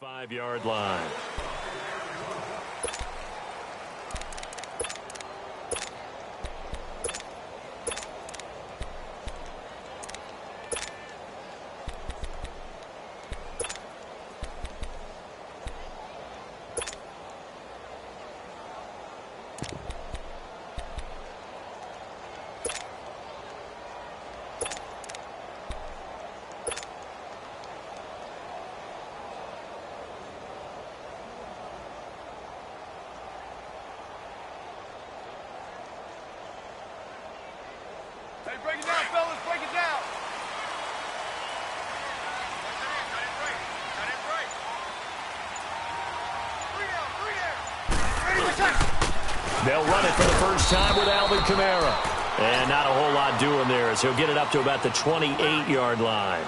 5-yard line. Hey, break it down, fellas, break it down. They'll run it for the first time with Alvin Kamara. And not a whole lot doing there as he'll get it up to about the 28-yard line.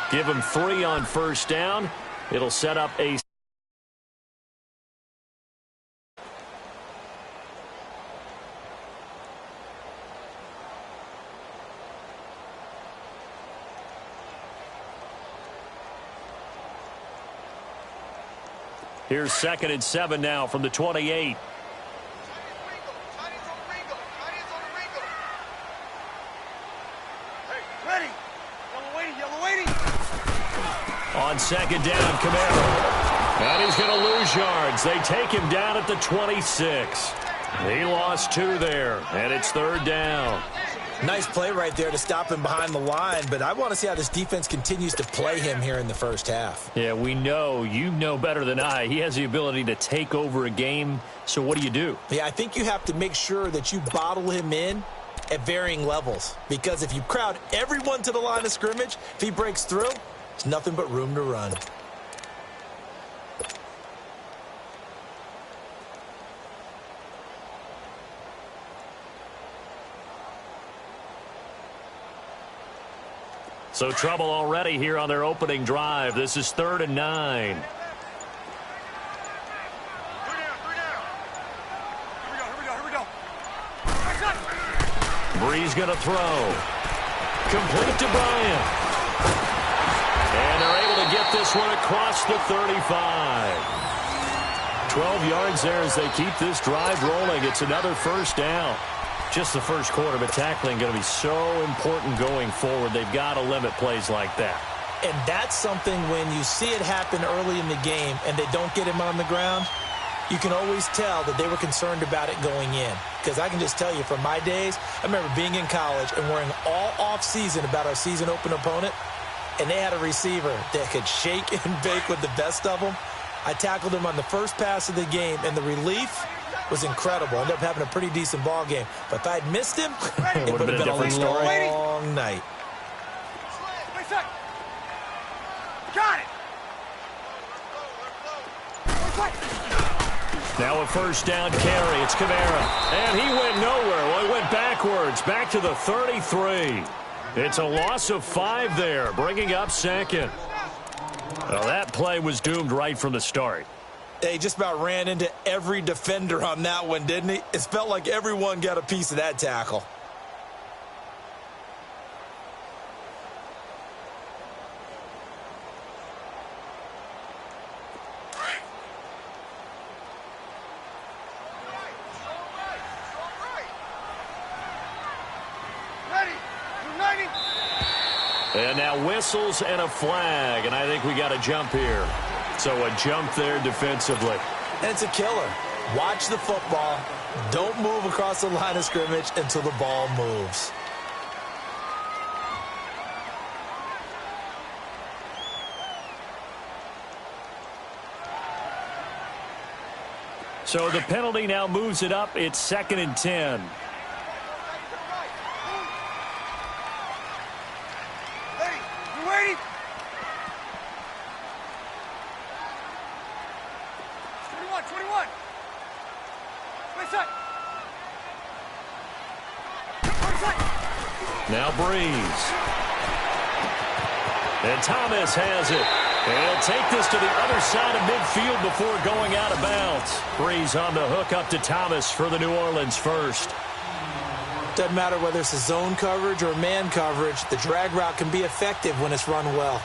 Give him 3 on first down. It'll set up a Here's 2nd and 7 now from the 28. On 2nd down, Kamara. And he's going to lose yards. They take him down at the 26. He lost 2 there, and it's 3rd down. Nice play right there to stop him behind the line, but I want to see how this defense continues to play him here in the first half. Yeah, we know. You know better than I. He has the ability to take over a game, so what do? Yeah, I think you have to make sure that you bottle him in at varying levels, because if you crowd everyone to the line of scrimmage, if he breaks through, there's nothing but room to run. So trouble already here on their opening drive. This is 3rd and 9. Breeze going to throw. Complete to Bryant. And they're able to get this one across the 35. 12 yards there as they keep this drive rolling. It's another first down. Just the first quarter, but tackling going to be so important going forward. They've got to limit plays like that. And that's something when you see it happen early in the game and they don't get him on the ground, you can always tell that they were concerned about it going in. Because I can just tell you from my days, I remember being in college and worrying all off-season about our season-open opponent, and they had a receiver that could shake and bake with the best of them. I tackled him on the first pass of the game, and the relief was incredible. Ended up having a pretty decent ball game. But if I'd missed him, it would have been a long night. Got it. Now a first down carry. It's Kamara. And he went nowhere. Well, he went backwards. Back to the 33. It's a loss of 5 there, bringing up 2nd. Well, that play was doomed right from the start. He just about ran into every defender on that one, didn't he? It felt like everyone got a piece of that tackle. And now whistles and a flag, and I think we got a jump here. So a jump there defensively. And it's a killer. Watch the football. Don't move across the line of scrimmage until the ball moves. So the penalty now moves it up. It's 2nd and 10. Now Breeze. And Thomas has it. And he'll take this to the other side of midfield before going out of bounds. Breeze on the hook up to Thomas for the New Orleans first. Doesn't matter whether it's a zone coverage or man coverage, the drag route can be effective when it's run well.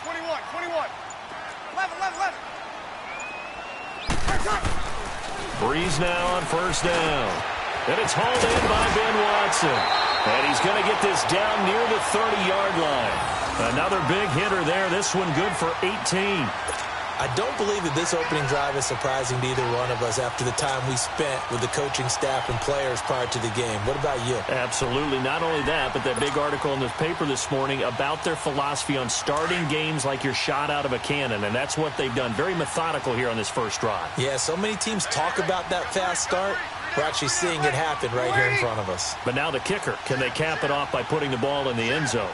21, 21. 11, 11, 11. Breeze now on first down. And it's hauled in by Ben Watson. And he's going to get this down near the 30-yard line. Another big hitter there. This one good for 18. I don't believe that this opening drive is surprising to either one of us after the time we spent with the coaching staff and players prior to the game. What about you? Absolutely. Not only that, but that big article in the paper this morning about their philosophy on starting games like you're shot out of a cannon, and that's what they've done. Very methodical here on this first drive. Yeah, so many teams talk about that fast start. We're actually seeing it happen right here in front of us. But now the kicker. Can they cap it off by putting the ball in the end zone?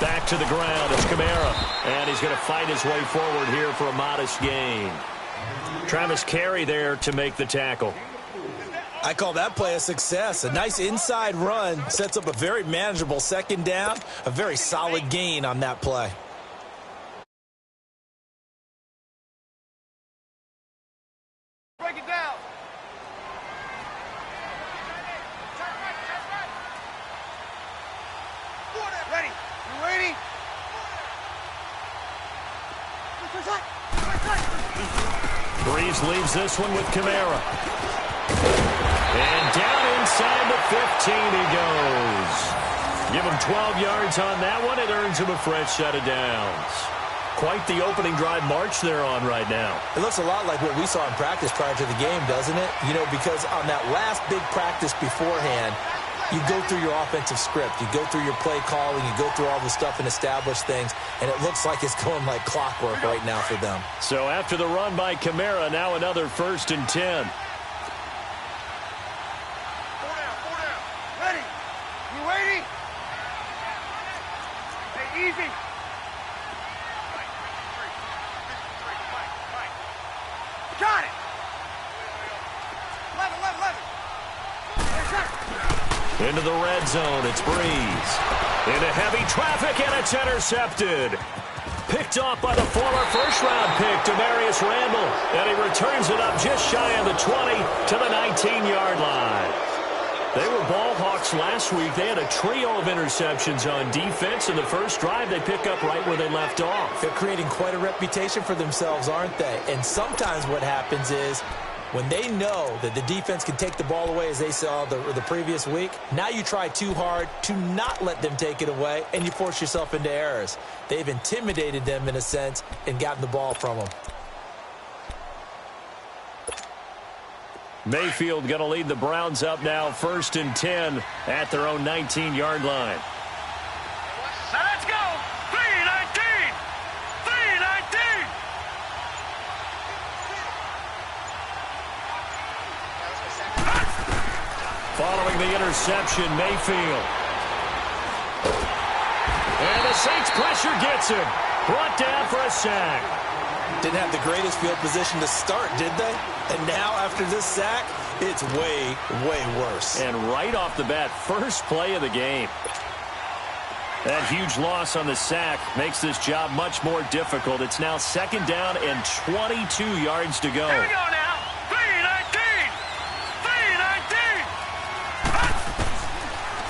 Back to the ground. It's Kamara. And he's going to fight his way forward here for a modest gain. Travis Carey there to make the tackle. I call that play a success. A nice inside run sets up a very manageable second down. A very solid gain on that play. Break it down. Ready. You ready? Breeze leaves this one with Kamara. And down inside the 15 he goes. Give him 12 yards on that one. It earns him a fresh set of downs. Quite the opening drive march they're on right now. It looks a lot like what we saw in practice prior to the game, doesn't it? You know, because on that last big practice beforehand, you go through your offensive script. You go through your play calling. You go through all the stuff and establish things. And it looks like it's going like clockwork right now for them. So after the run by Kamara, now another 1st and 10. Ready. You ready? Hey, easy. Got it. 11, 11, 11. Into the red zone, it's Breeze. Into heavy traffic, and it's intercepted. Picked off by the former first-round pick, Demarius Randall. And he returns it up just shy of the 20 to the 19-yard line. They were ball hawks last week. They had a trio of interceptions on defense. In the first drive, they pick up right where they left off. They're creating quite a reputation for themselves, aren't they? And sometimes what happens is, when they know that the defense can take the ball away, as they saw the previous week, now you try too hard to not let them take it away, and you force yourself into errors. They've intimidated them, in a sense, and gotten the ball from them. Mayfield going to lead the Browns up now, 1st and 10 at their own 19-yard line. Let's go. 3-19. 3-19. Following the interception, Mayfield. And the Saints pressure gets him. Brought down for a sack. Didn't have the greatest field position to start, did they? And now, after this sack, it's way, way worse. And right off the bat, first play of the game. That huge loss on the sack makes this job much more difficult. It's now 2nd down and 22 yards to go. Here we go now. 3-19. 3-19.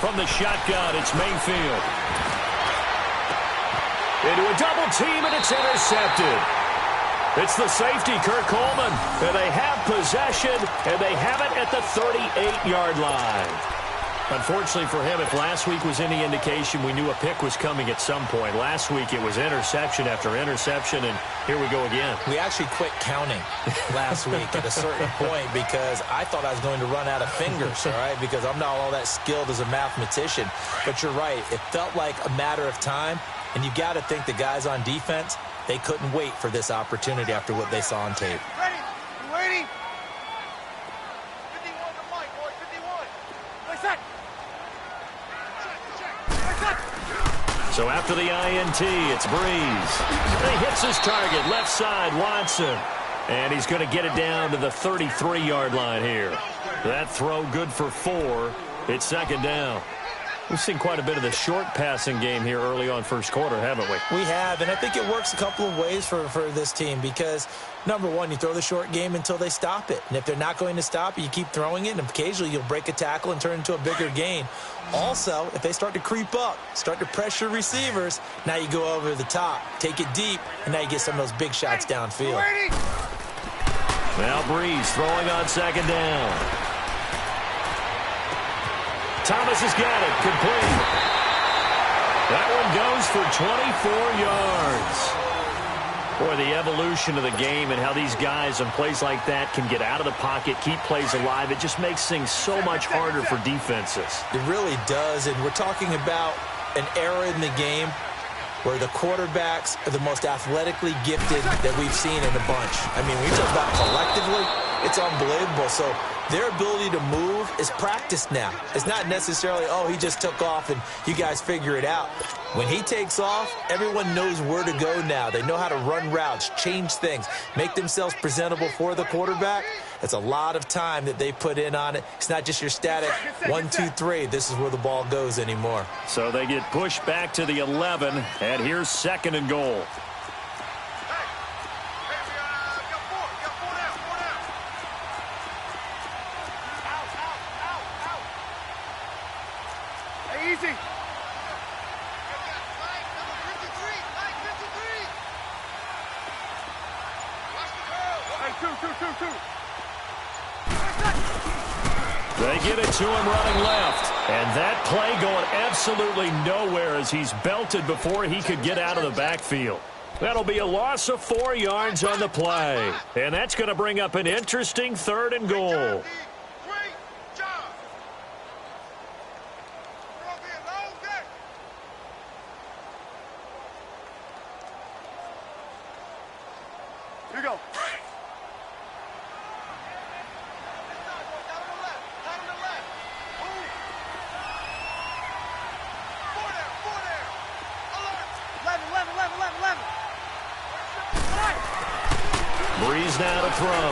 From the shotgun, it's Mayfield. Into a double team, and it's intercepted. It's the safety, Kurt Coleman. And they have possession, and they have it at the 38-yard line. Unfortunately for him, if last week was any indication, we knew a pick was coming at some point. Last week it was interception after interception, and here we go again. We actually quit counting last week at a certain point because I thought I was going to run out of fingers, all right, because I'm not all that skilled as a mathematician. But you're right. It felt like a matter of time, and you got to think the guys on defense, they couldn't wait for this opportunity after what they saw on tape. Ready? You ready? 51 to Mike, boy. 51. Play set. So after the INT, it's Breeze. And he hits his target, left side, Watson. And he's going to get it down to the 33-yard line here. That throw good for 4. It's 2nd down. We've seen quite a bit of the short passing game here early on first quarter, haven't we? We have, and I think it works a couple of ways for this team because, number one, you throw the short game until they stop it. And if they're not going to stop it, you keep throwing it, and occasionally you'll break a tackle and turn it into a bigger gain. Also, if they start to creep up, start to pressure receivers, now you go over the top, take it deep, and now you get some of those big shots downfield. Now Breeze throwing on second down. Thomas has got it, complete. That one goes for 24 yards. Boy, the evolution of the game and how these guys on plays like that can get out of the pocket, keep plays alive, it just makes things so much harder for defenses. It really does, and we're talking about an era in the game where the quarterbacks are the most athletically gifted that we've seen in a bunch. I mean, we talk about collectively, it's unbelievable. So their ability to move is practiced now. It's not necessarily, oh, he just took off and you guys figure it out. When he takes off, everyone knows where to go now. They know how to run routes, change things, make themselves presentable for the quarterback. It's a lot of time that they put in on it. It's not just your static 1, 2, 3. This is where the ball goes anymore. So they get pushed back to the 11, and here's second and goal. Easy. Two. They get it to him running left. And that play going absolutely nowhere as he's belted before he could get out of the backfield. That'll be a loss of 4 yards on the play. And that's going to bring up an interesting third and goal. Here you go. Breeze now to throw.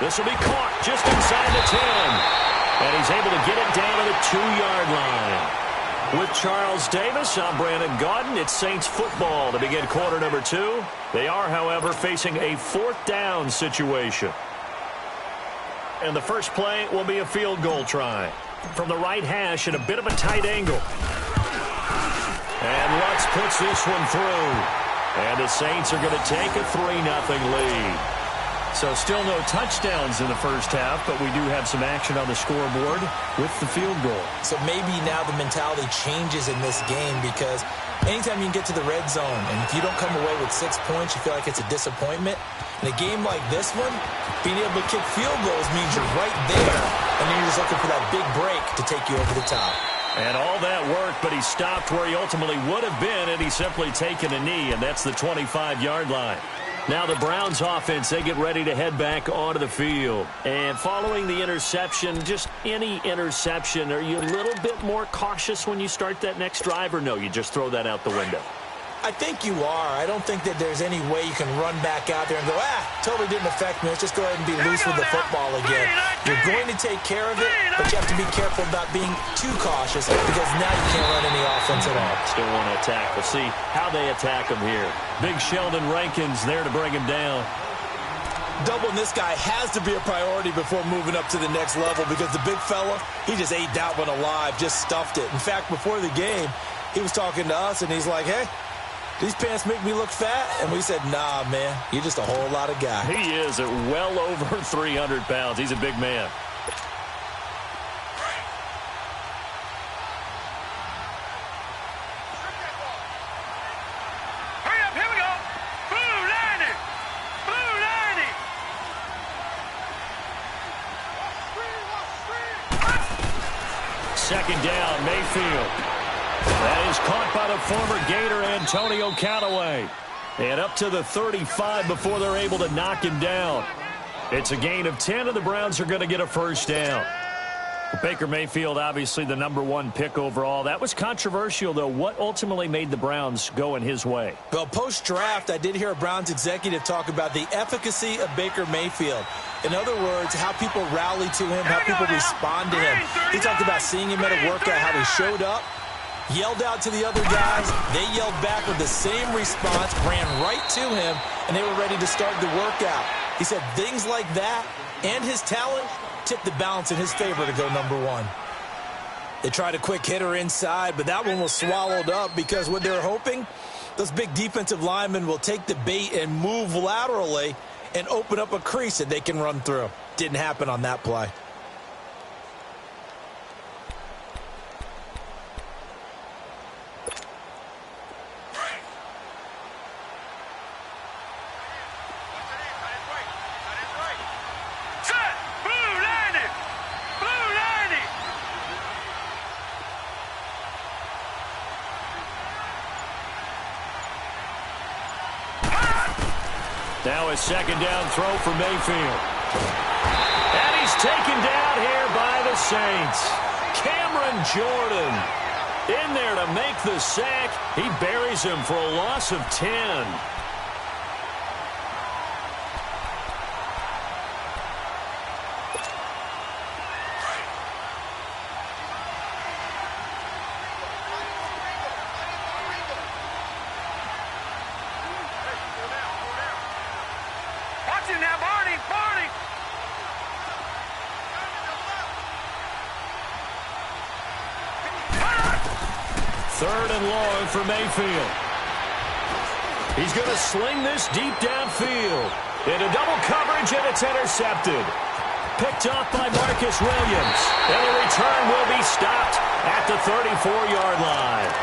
This will be caught just inside the 10. And he's able to get it down to the 2-yard line. With Charles Davis, I'm Brandon Gaudin. It's Saints football to begin quarter number 2. They are, however, facing a 4th down situation. And the first play will be a field goal try. From the right hash at a bit of a tight angle. And Lutz puts this one through. And the Saints are going to take a 3-0 lead. So still no touchdowns in the first half, but we do have some action on the scoreboard with the field goal. So maybe now the mentality changes in this game because anytime you can get to the red zone, and if you don't come away with 6 points, you feel like it's a disappointment. In a game like this one, being able to kick field goals means you're right there, and then you're just looking for that big break to take you over the top. And all that worked, but he stopped where he ultimately would have been, and he's simply taken a knee, and that's the 25-yard line. Now the Browns offense, they get ready to head back onto the field. And following the interception, just any interception, are you a little bit more cautious when you start that next drive, or no, you just throw that out the window? I think you are. I don't think that there's any way you can run back out there and go, totally didn't affect me. Let's just go ahead and be loose with the football again. You're going to take care of it, but you have to be careful about being too cautious because now you can't run any offense at all. Still want to attack. We'll see how they attack him here. Big Sheldon Rankins there to bring him down. Doubling this guy has to be a priority before moving up to the next level because the big fella, he just ate that one alive, just stuffed it. In fact, before the game, he was talking to us, and he's like, hey, these pants make me look fat? And we said, nah, man, you're just a whole lot of guy. He is at well over 300 pounds. He's a big man. Hurry up, here we go. Blue 90. Blue 90. Second down, Mayfield. That is caught by the former Gator Antonio Callaway. And up to the 35 before they're able to knock him down. It's a gain of 10, and the Browns are going to get a first down. Baker Mayfield, obviously the #1 pick overall. That was controversial, though. What ultimately made the Browns go in his way? Well, post-draft, I did hear a Browns executive talk about the efficacy of Baker Mayfield. In other words, how people rally to him, how people respond to him. He talked about seeing him at a workout, how he showed up, yelled out to the other guys. They yelled back with the same response, ran right to him, and they were ready to start the workout. He said things like that and his talent tipped the balance in his favor to go number one. They tried a quick hitter inside, but that one was swallowed up because what they're hoping, those big defensive linemen will take the bait and move laterally and open up a crease that they can run through. Didn't happen on that play. Now a second down throw for Mayfield. And he's taken down here by the Saints. Cameron Jordan in there to make the sack. He buries him for a loss of 10. Third and long for Mayfield. He's going to sling this deep downfield. Into double coverage, and it's intercepted. Picked off by Marcus Williams. And the return will be stopped at the 34-yard line.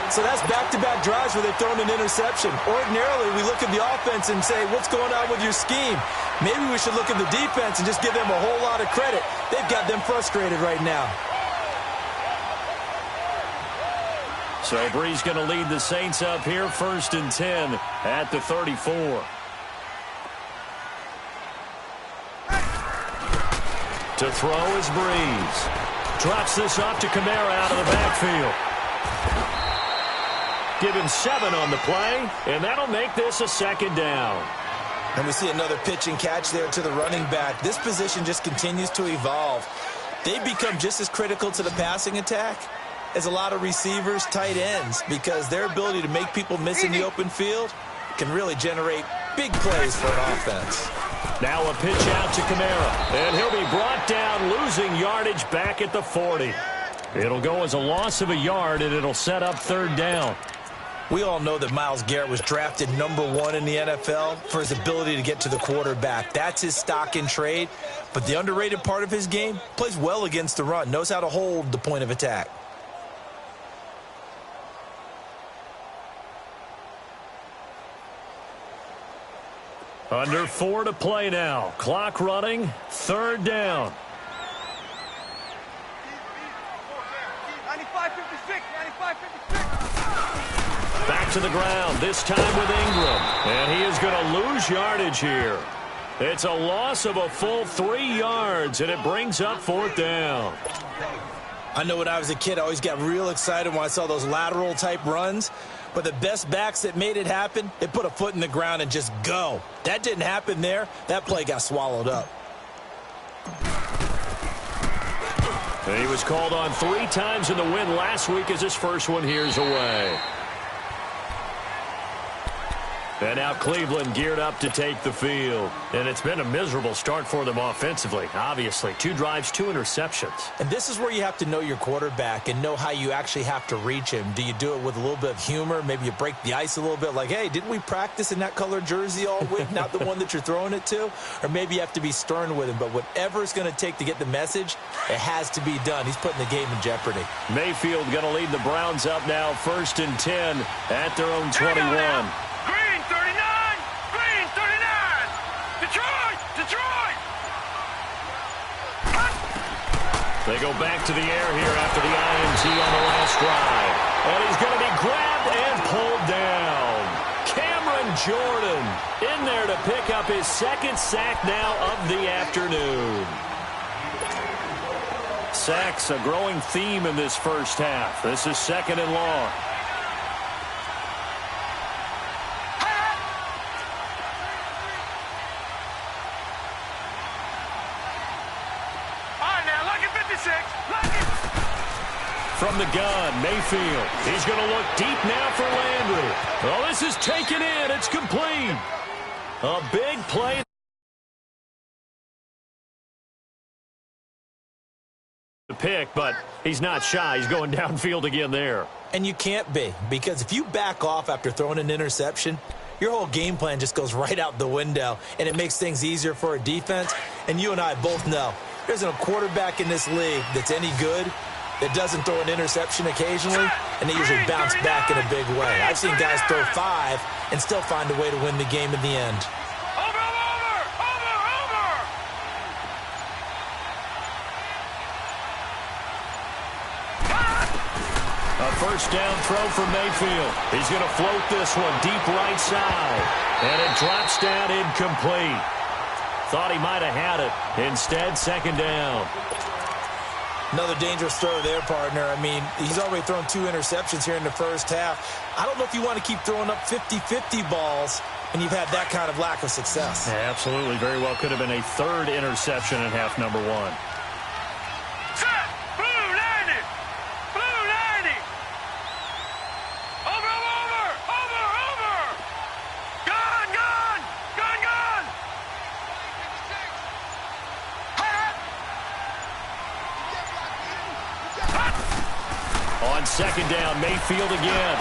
So that's back-to-back drives where they've thrown an interception. Ordinarily, we look at the offense and say, what's going on with your scheme? Maybe we should look at the defense and just give them a whole lot of credit. They've got them frustrated right now. So Bree's going to lead the Saints up here, 1st and 10 at the 34. To throw is Breeze. Drops this off to Kamara out of the backfield. Give him 7 on the play, and that'll make this a second down. And we see another pitch and catch there to the running back. This position just continues to evolve. They become just as critical to the passing attack as a lot of receivers, tight ends, because their ability to make people miss in the open field can really generate big plays for an offense. Now a pitch out to Kamara, and he'll be brought down, losing yardage back at the 40. It'll go as a loss of a yard, and it'll set up 3rd down. We all know that Myles Garrett was drafted #1 in the NFL for his ability to get to the quarterback. That's his stock in trade, but the underrated part of his game, plays well against the run, knows how to hold the point of attack. Under 4 to play now. Clock running. 3rd down. 95-56. Back to the ground, this time with Ingram. And he is going to lose yardage here. It's a loss of a full 3 yards, and it brings up 4th down. I know when I was a kid, I always got real excited when I saw those lateral-type runs. But the best backs that made it happen, they put a foot in the ground and just go. That didn't happen there. That play got swallowed up. And he was called on 3 times in the win last week as his first one here's away. And now Cleveland geared up to take the field. And it's been a miserable start for them offensively, obviously. 2 drives, 2 interceptions. And this is where you have to know your quarterback and know how you actually have to reach him. Do you do it with a little bit of humor? Maybe you break the ice a little bit like, hey, didn't we practice in that color jersey all week? Not the one that you're throwing it to? Or maybe you have to be stern with him. But whatever it's going to take to get the message, it has to be done. He's putting the game in jeopardy. Mayfield going to lead the Browns up now, 1st and 10 at their own 21. They go back to the air here after the INT on the last drive. And he's going to be grabbed and pulled down. Cameron Jordan in there to pick up his 2nd sack now of the afternoon. Sacks, a growing theme in this first half. This is 2nd and long. 56. Lucky. From the gun, Mayfield. He's going to look deep now for Landry. Oh, this is taken in. It's complete. A big play. The pick, but he's not shy. He's going downfield again there. And you can't be, because if you back off after throwing an interception, your whole game plan just goes right out the window, and it makes things easier for a defense. And you and I both know there isn't a quarterback in this league that's any good that doesn't throw an interception occasionally, and they usually bounce back in a big way. I've seen guys throw 5 and still find a way to win the game in the end. A first down throw for Mayfield. He's going to float this one deep right side. And it drops down incomplete. Thought he might have had it. Instead, second down. Another dangerous throw there, partner. I mean, he's already thrown 2 interceptions here in the first half. I don't know if you want to keep throwing up 50-50 balls when you've had that kind of lack of success. Yeah, absolutely. Very well could have been a 3rd interception in half number 1. On second down, Mayfield again.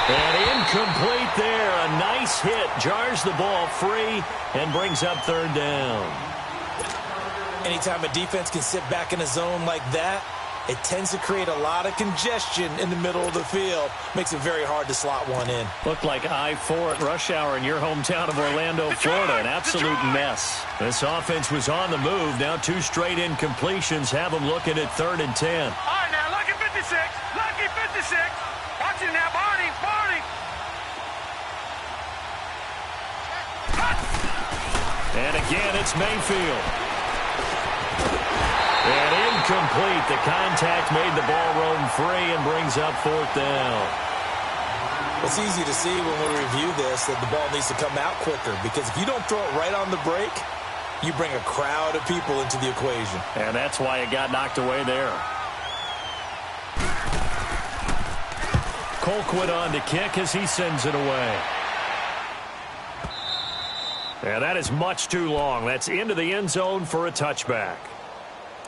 And incomplete there. A nice hit. Jars the ball free and brings up 3rd down. Anytime a defense can sit back in a zone like that, it tends to create a lot of congestion in the middle of the field. Makes it very hard to slot one in. Looked like I-4 at rush hour in your hometown of Orlando, Florida. An absolute mess. This offense was on the move. Now 2 straight incompletions have them looking at 3rd and 10. All right, now, Lucky 56. Lucky 56. Watch it now, Barney. Barney. And again, it's Mayfield. And incomplete. The contact made the ball roam free and brings up 4th down. It's easy to see when we review this that the ball needs to come out quicker, because if you don't throw it right on the break, you bring a crowd of people into the equation. And that's why it got knocked away there. Colquitt on to kick as he sends it away. And that is much too long. That's into the end zone for a touchback.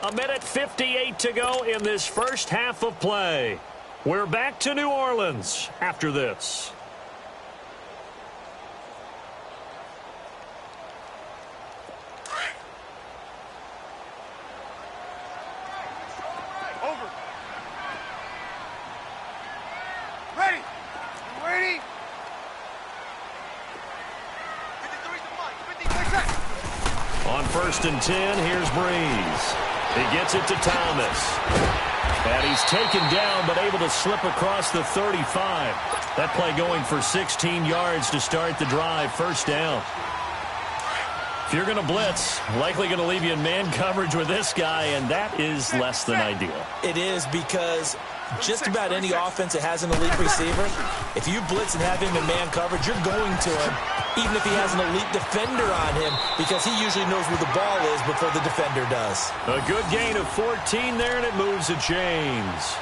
1:58 to go in this first half of play. We're back to New Orleans after this. Over. Ready. You ready? 53 to Mike. 53 seconds. On 1st and 10, here's Breeze. He gets it to Thomas. And he's taken down, but able to slip across the 35. That play going for 16 yards to start the drive. First down. If you're going to blitz, likely going to leave you in man coverage with this guy, and that is less than ideal. It is, because just about any offense that has an elite receiver, if you blitz and have him in man coverage, you're going to him, even if he has an elite defender on him, because he usually knows where the ball is before the defender does. A good gain of 14 there, and it moves to James.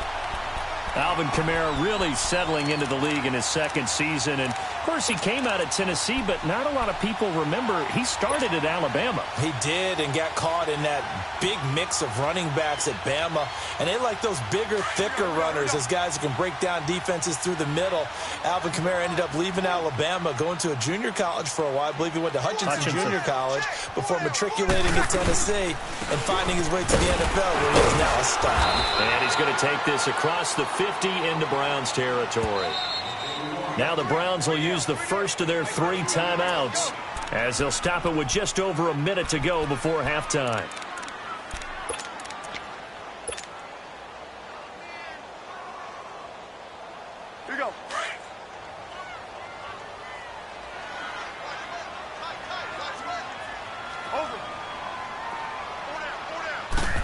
Alvin Kamara really settling into the league in his 2nd season. And, of course, he came out of Tennessee, but not a lot of people remember he started at Alabama. He did, and got caught in that big mix of running backs at Bama. And they like those bigger, thicker runners, those guys who can break down defenses through the middle. Alvin Kamara ended up leaving Alabama, going to a junior college for a while. I believe he went to Hutchinson Junior College before matriculating at Tennessee and finding his way to the NFL, where he is now a star. And he's going to take this across the 50 into Browns territory. Now the Browns will use the first of their 3 timeouts, as they'll stop it with just over a minute to go before halftime. Here we go. Over.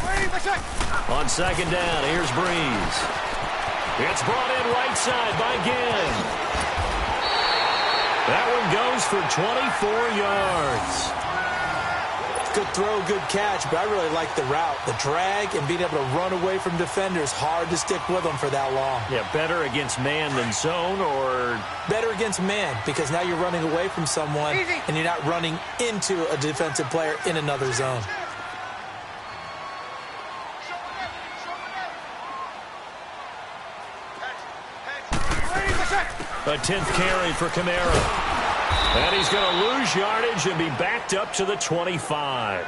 4 down. On 2nd down, here's Breeze. It's brought in right side by Ginn. That one goes for 24 yards. Good throw, good catch, but I really like the route. The drag and being able to run away from defenders, hard to stick with them for that long. Yeah, better against man than zone, or? Better against man, because now you're running away from someone and you're not running into a defensive player in another zone. A 10th carry for Kamara. And he's going to lose yardage and be backed up to the 25.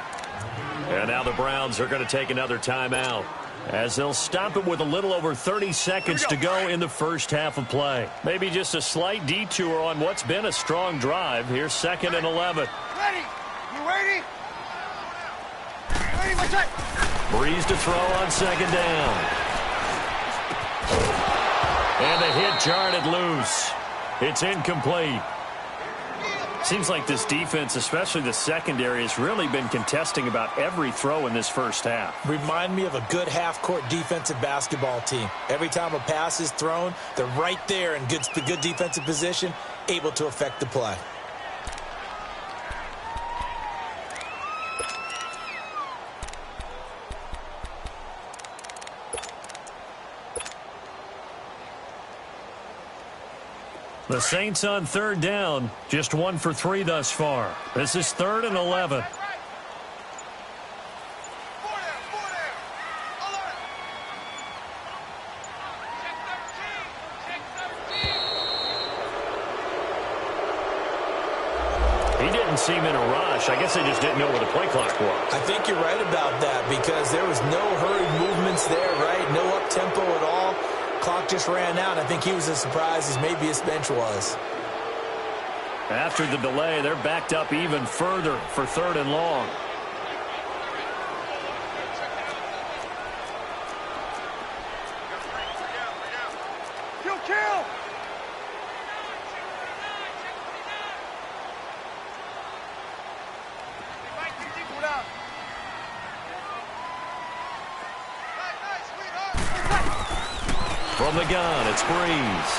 And now the Browns are going to take another timeout, as they'll stop it with a little over 30 seconds to go in the first half of play. Maybe just a slight detour on what's been a strong drive. Here's 2nd and 11. Ready? You ready? Ready, what's that? Breeze to throw on 2nd down. And the hit jarred it loose. It's incomplete. Seems like this defense, especially the secondary, has really been contesting about every throw in this first half. Remind me of a good half-court defensive basketball team. Every time a pass is thrown, they're right there in good defensive position, able to affect the play. The Saints on 3rd down, just 1 for 3 thus far. This is 3rd and 11. He didn't seem in a rush. I guess they just didn't know where the play clock was. I think you're right about that, because there was no hurried movements there, right? No up-tempo at all. Clock just ran out. I think he was as surprised as maybe his bench was. After the delay, they're backed up even further for 3rd and long. Kill! From the gun, it's Breeze.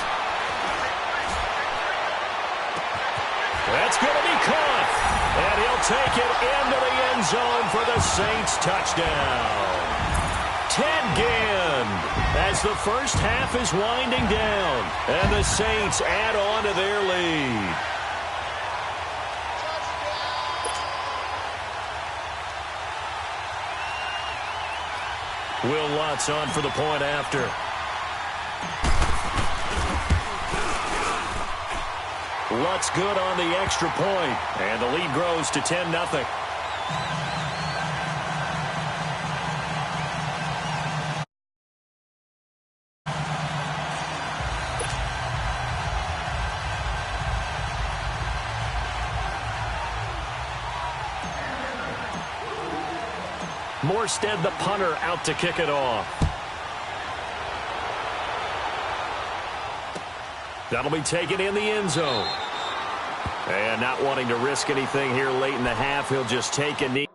That's going to be caught. And he'll take it into the end zone for the Saints touchdown. Ted Ginn, as the first half is winding down, and the Saints add on to their lead. Will Lutz on for the point after. Lutz good on the extra point, and the lead grows to 10-0. Morstead, the punter, out to kick it off. That'll be taken in the end zone. And not wanting to risk anything here late in the half, he'll just take a knee.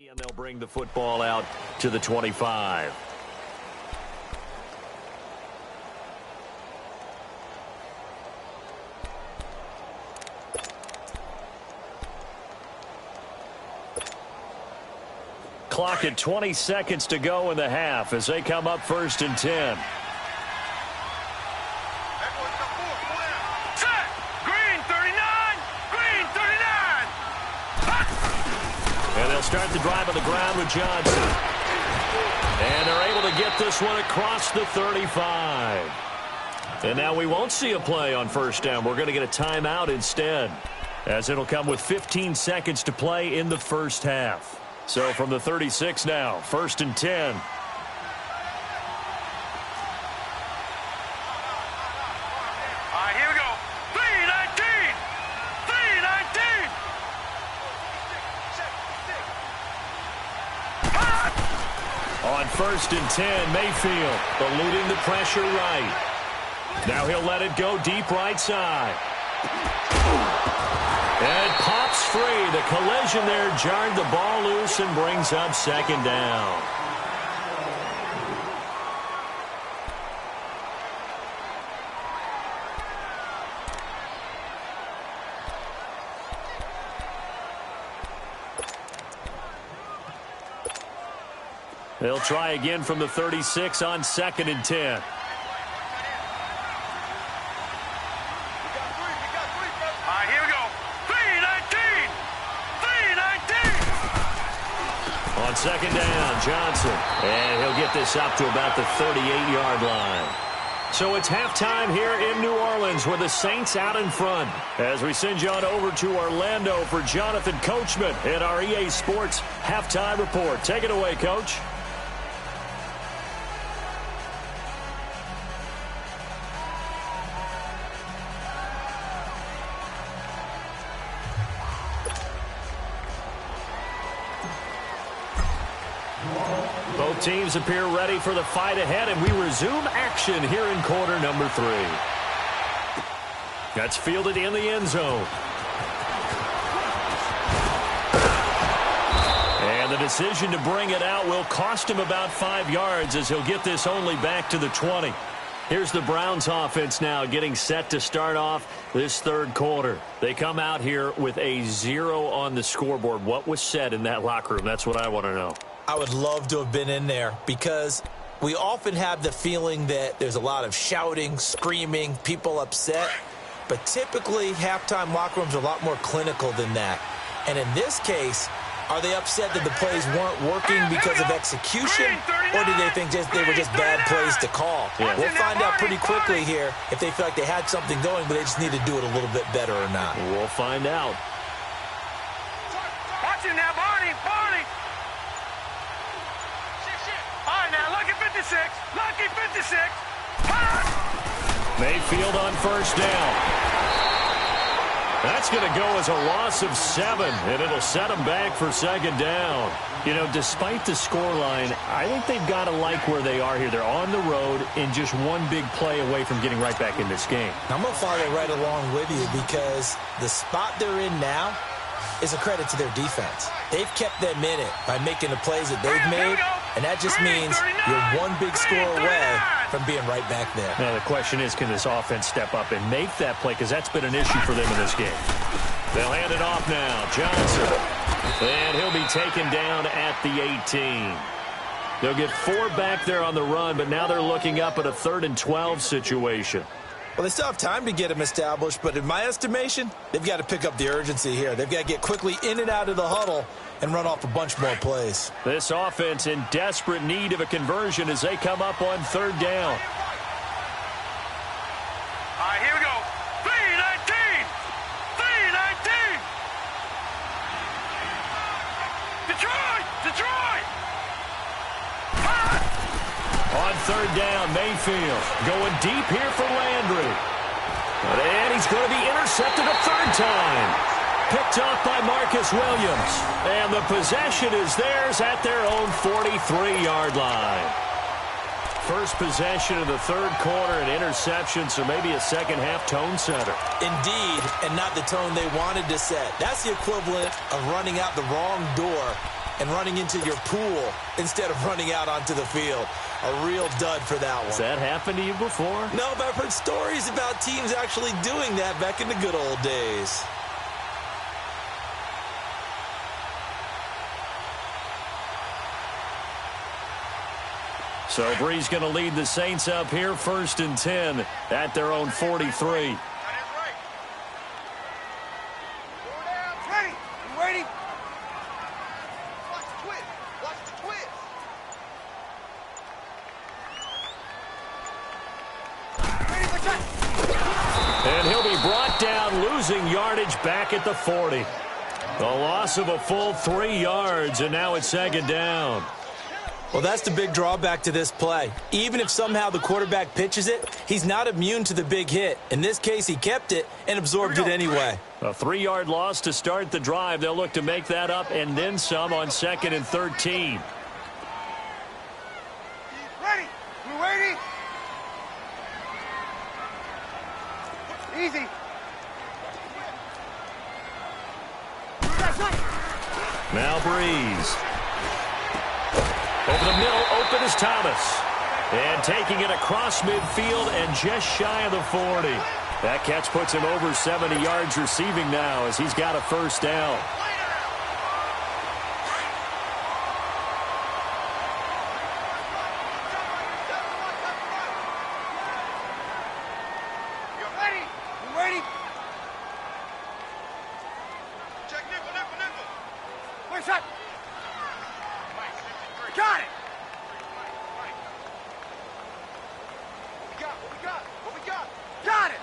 And they'll bring the football out to the 25. Clock at 20 seconds to go in the half as they come up 1st and 10. Set! Green! start the drive on the ground with Johnson. And they're able to get this one across the 35. And now we won't see a play on first down. We're going to get a timeout instead, as it'll come with 15 seconds to play in the first half. So from the 36 now, 1st and 10. On 1st and 10, Mayfield eluding the pressure right. Now he'll let it go deep right side. And it pops free. The collision there jarred the ball loose and brings up 2nd down. They'll try again from the 36 on 2nd and 10. Here we go. 3-19. 3-19. On 2nd down, Johnson. And he'll get this up to about the 38-yard line. So it's halftime here in New Orleans with the Saints out in front. As we send you on over to Orlando for Jonathan Coachman in our EA Sports Halftime Report. Take it away, Coach. Both teams appear ready for the fight ahead, and we resume action here in quarter number 3. That's fielded in the end zone. And the decision to bring it out will cost him about 5 yards, as he'll get this only back to the 20. Here's the Browns offense now getting set to start off this 3rd quarter. They come out here with a 0 on the scoreboard. What was said in that locker room? That's what I want to know. I would love to have been in there, because we often have the feeling that there's a lot of shouting, screaming, people upset. But typically, halftime locker rooms are a lot more clinical than that. And in this case, are they upset that the plays weren't working because of execution, or do they think they were just bad plays to call? Yeah. We'll find out pretty quickly here if they feel like they had something going, but they just need to do it a little bit better or not. We'll find out. Watch it now, Barney. Barney. All right, now, lucky 56. Lucky 56. Mayfield on 1st down. That's going to go as a loss of 7, and it'll set them back for 2nd down. You know, despite the scoreline, I think they've got to like where they are here. They're on the road and just one big play away from getting right back in this game. I'm going to follow right along with you, because the spot they're in now is a credit to their defense. They've kept them in it by making the plays that they've made, and that just means you're one big score away from being right back there. Now, the question is, can this offense step up and make that play? Because that's been an issue for them in this game. They'll hand it off now. Johnson. And he'll be taken down at the 18. They'll get 4 back there on the run, but now they're looking up at a 3rd and 12 situation. Well, they still have time to get him established, but in my estimation, they've got to pick up the urgency here. They've got to get quickly in and out of the huddle and run off a bunch more plays. This offense in desperate need of a conversion as they come up on 3rd down. All right, here we go. 3-19. 3-19. Detroit. Detroit. On 3rd down, Mayfield going deep here for Landry. And he's going to be intercepted a 3rd time. Picked off by Marcus Williams. And the possession is theirs at their own 43-yard line. First possession of the 3rd quarter, an interception, so maybe a second-half tone setter. Indeed, and not the tone they wanted to set. That's the equivalent of running out the wrong door and running into your pool instead of running out onto the field. A real dud for that one. Has that happened to you before? No, but I've heard stories about teams actually doing that back in the good old days. So Bree's going to lead the Saints up here, 1st and 10 at their own 43. losing yardage back at the 40. The loss of a full 3 yards, and now it's second down. Well, that's the big drawback to this play. Even if somehow the quarterback pitches it, he's not immune to the big hit. In this case, he kept it and absorbed it anyway. A 3-yard loss to start the drive. They'll look to make that up and then some on 2nd and 13. Ready. We're waiting. Easy. Now Breeze. Over the middle, open is Thomas. And taking it across midfield and just shy of the 40. That catch puts him over 70 yards receiving now as he's got a first down. Got it! Got it!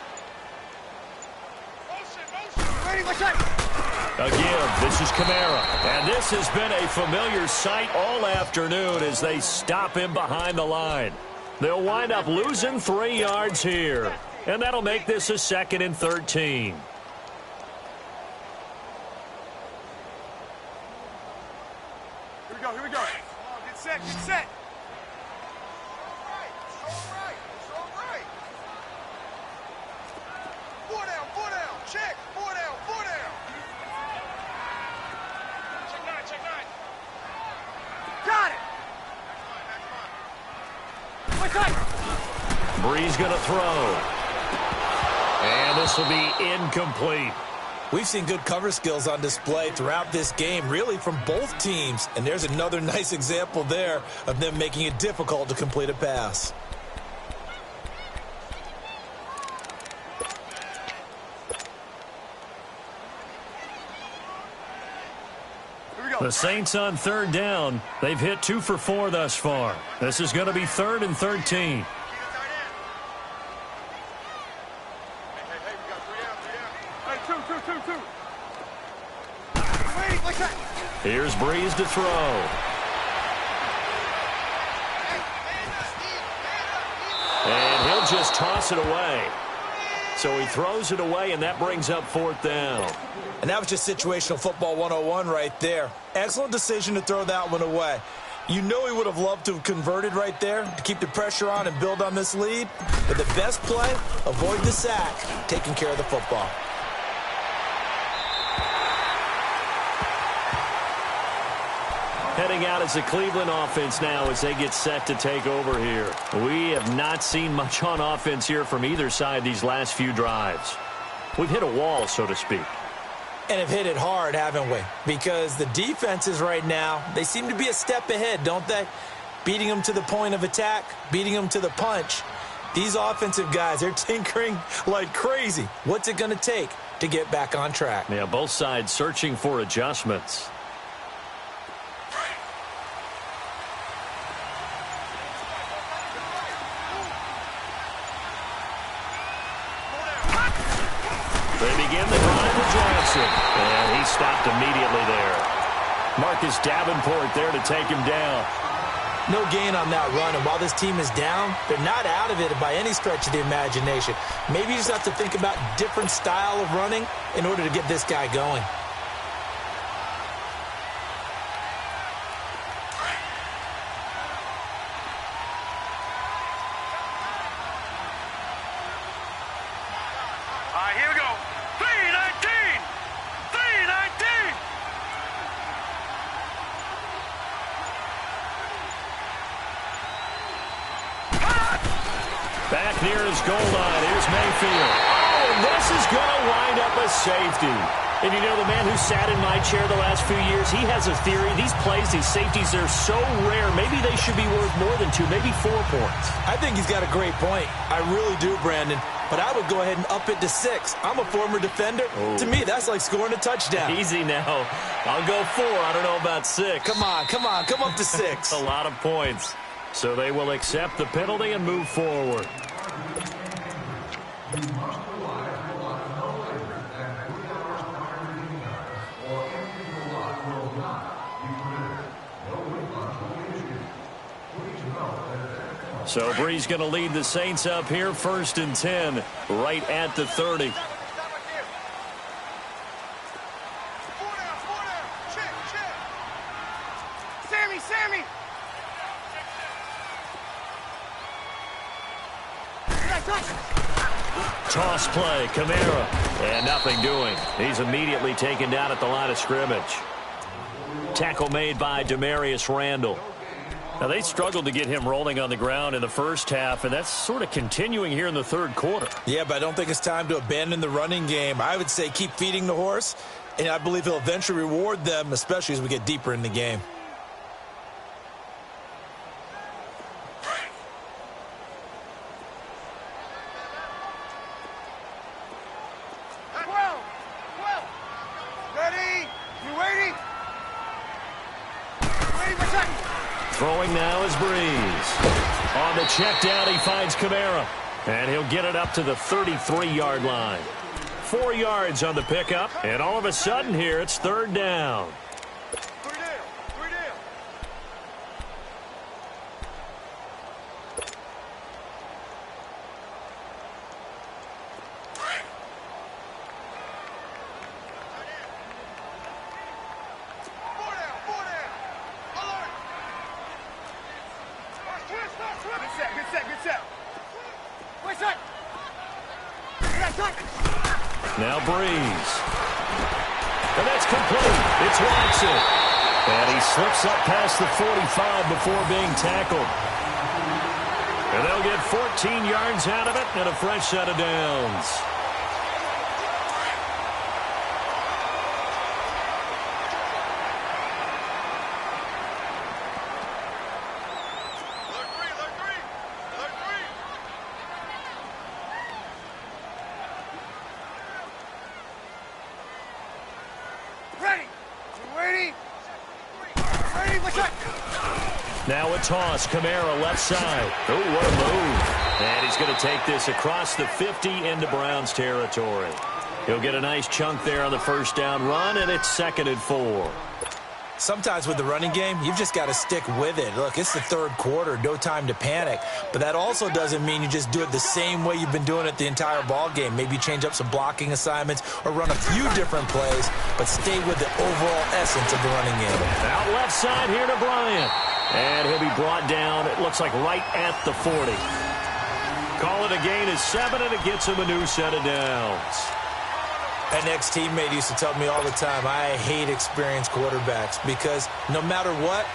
Again, this is Kamara. And this has been a familiar sight all afternoon as they stop him behind the line. They'll wind up losing 3 yards here. And that'll make this a 2nd and 13. Here we go. Get set. It's all right. 4 down. Check. 4 down. Check 9. Got it. Breeze going to throw. And this will be incomplete. We've seen good cover skills on display throughout this game, really from both teams. And there's another nice example there of them making it difficult to complete a pass. The Saints on 3rd down. They've hit 2 for 4 thus far. This is going to be 3rd and 13. Here's Breeze to throw. And he'll just toss it away. So he throws it away, and that brings up 4th down. And that was just situational football 101 right there. Excellent decision to throw that one away. You know he would have loved to have converted right there to keep the pressure on and build on this lead. But the best play, avoid the sack, taking care of the football. Heading out as the Cleveland offense now as they get set to take over here. We have not seen much on offense here from either side these last few drives. We've hit a wall, so to speak. And have hit it hard, haven't we? Because the defenses right now, they seem to be a step ahead, don't they? Beating them to the point of attack, beating them to the punch. These offensive guys, they're tinkering like crazy. What's it going to take to get back on track? Yeah, both sides searching for adjustments. They begin the drive with Johnson, and he stopped immediately there. Marcus Davenport there to take him down. No gain on that run, and while this team is down, they're not out of it by any stretch of the imagination. Maybe you just have to think about different style of running in order to get this guy going. Here we go. 319. Back near his goal line. Here's Mayfield. Oh, and this is going to wind up a safety. And you know, the man who sat in my chair the last few years, he has a theory. These plays, these safeties, they're so rare. Maybe they should be worth more than 2, maybe 4 points. I think he's got a great point. I really do, Brandon. But I would go ahead and up it to 6. I'm a former defender. Oh. To me, that's like scoring a touchdown. Easy now. I'll go 4. I don't know about 6. Come on. Come up to 6. A lot of points. So they will accept the penalty and move forward. So Bree's going to lead the Saints up here, 1st and 10, right at the 30. Sammy! Toss play, Kamara, and nothing doing. He's immediately taken down at the line of scrimmage. Tackle made by Demarius Randall. Now, they struggled to get him rolling on the ground in the first half, and that's sort of continuing here in the third quarter. Yeah, but I don't think it's time to abandon the running game. I would say keep feeding the horse, and I believe he'll eventually reward them, especially as we get deeper in the game. Throwing now is Breeze. On the check down, he finds Kamara. And he'll get it up to the 33-yard line. 4 yards on the pickup. And all of a sudden here, it's 3rd down. Now Breeze. And that's complete. It's Watson. And he slips up past the 45 before being tackled. And they'll get 14 yards out of it and a fresh set of downs. Now a toss. Kamara left side. Oh, what a move. And he's going to take this across the 50 into Browns territory. He'll get a nice chunk there on the first down run, and it's 2nd and 4. Sometimes with the running game, you've just got to stick with it. Look, it's the third quarter, no time to panic. But that also doesn't mean you just do it the same way you've been doing it the entire ball game. Maybe change up some blocking assignments or run a few different plays, but stay with the overall essence of the running game. Out left side here to Bryant. And he'll be brought down, it looks like right at the 40. Call it a gain of 7, and it gets him a new set of downs. An ex-teammate used to tell me all the time, I hate experienced quarterbacks because no matter what,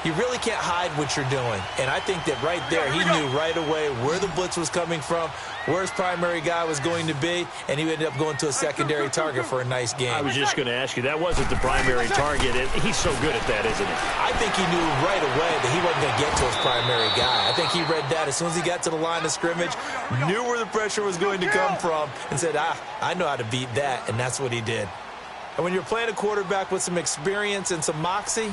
you really can't hide what you're doing. And I think that right there, he knew right away where the blitz was coming from, where his primary guy was going to be, and he ended up going to a secondary target for a nice game. I was just going to ask you, that wasn't the primary target. He's so good at that, isn't he? I think he knew right away that he wasn't going to get to his primary guy. I think he read that as soon as he got to the line of scrimmage, knew where the pressure was going to come from, and said, I know how to beat that, and that's what he did. And when you're playing a quarterback with some experience and some moxie,